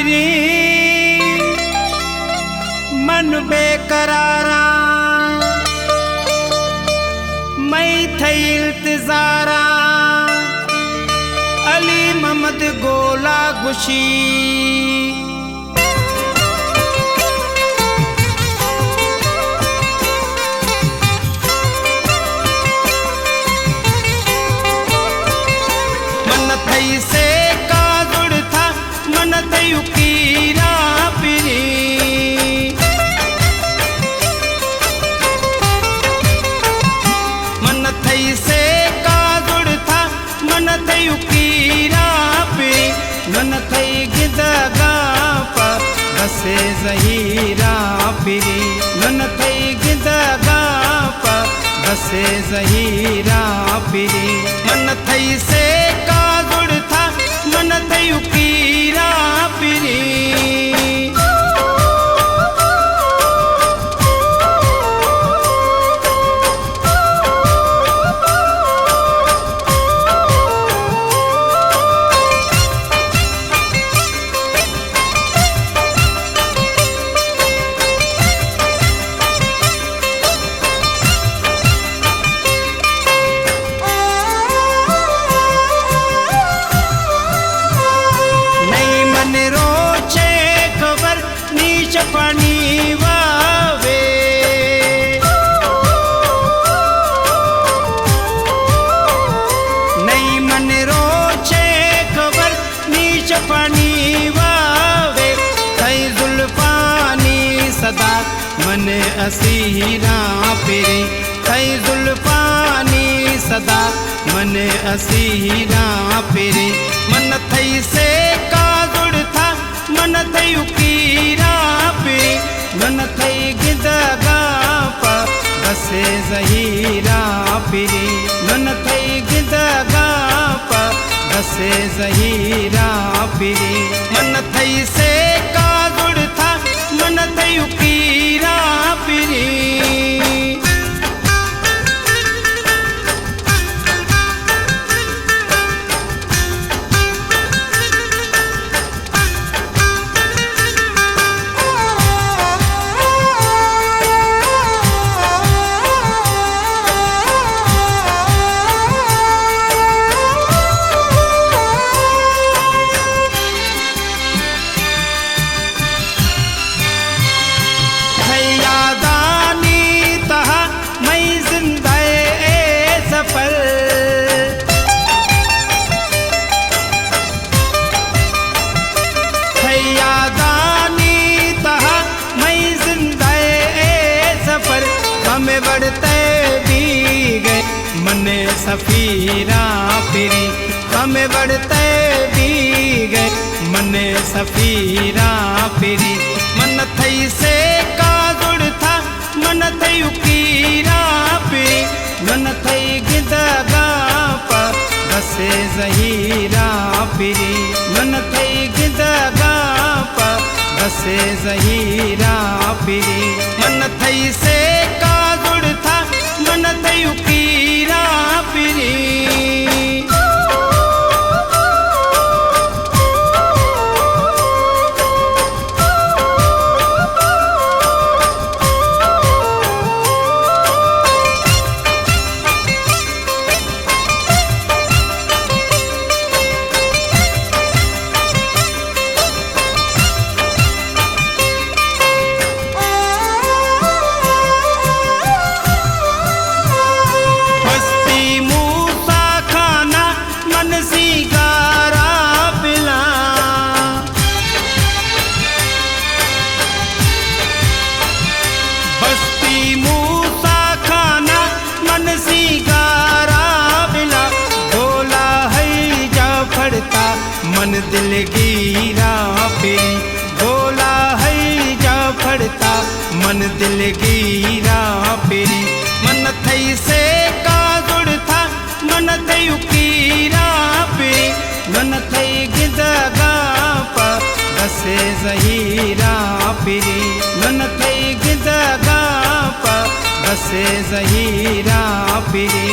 free मन बेकरारा मैं थई इल्तिजारा अली मोहम्मद गोला गुशी मन थई से का जुड़ था मन थई उकीरा फिरी मन थई से का जुड़ था मन थई उकीरा फिरी मन थई गिदगा पा बसे ज़हीरा फिरी मन थई गिदगा पा बसे ज़हीरा फिरी मन थई से का जुड़ था मन थई उकीरा फिरी पानी वावे नहीं मन रोचे खबर नीच पानी वावे थई जुल्फानी सदा मन असीरा फिरी थई जुल्फानी सदा मन असीरा फिरी मन थई से का जुड़ था मन थई उकीरा मन थई गिदगा पा बसे ज़हीरा फिरी मन थई गिदगा पा बसे ज़हीरा फिरी मन थई से का जुड़ था मन थई उकीरा फिरी हमें बढ़ते भी गए मने सफीरा फिरी हमें बढ़ते भी गए मने सफीरा फिरी मन थई से का जुड़ था मन थई उकीरा फिरी मन थई गिदगा पा बसे ज़हीरा फिरी मन थई गिदगा पा बसे ज़हीरा फिरी मन थई से का जुड़ था मन थई उकीरा फिरी मन दिल गिरा फिरी बोला है जा फड़ता मन दिल गिरा फिरी मन थई से का जुड़ था मन थई उकीरा फिरी मन थई गिदगा पा बसे ज़हीरा फिरी मन थई गिदगा पा बसे ज़हीरा फिरी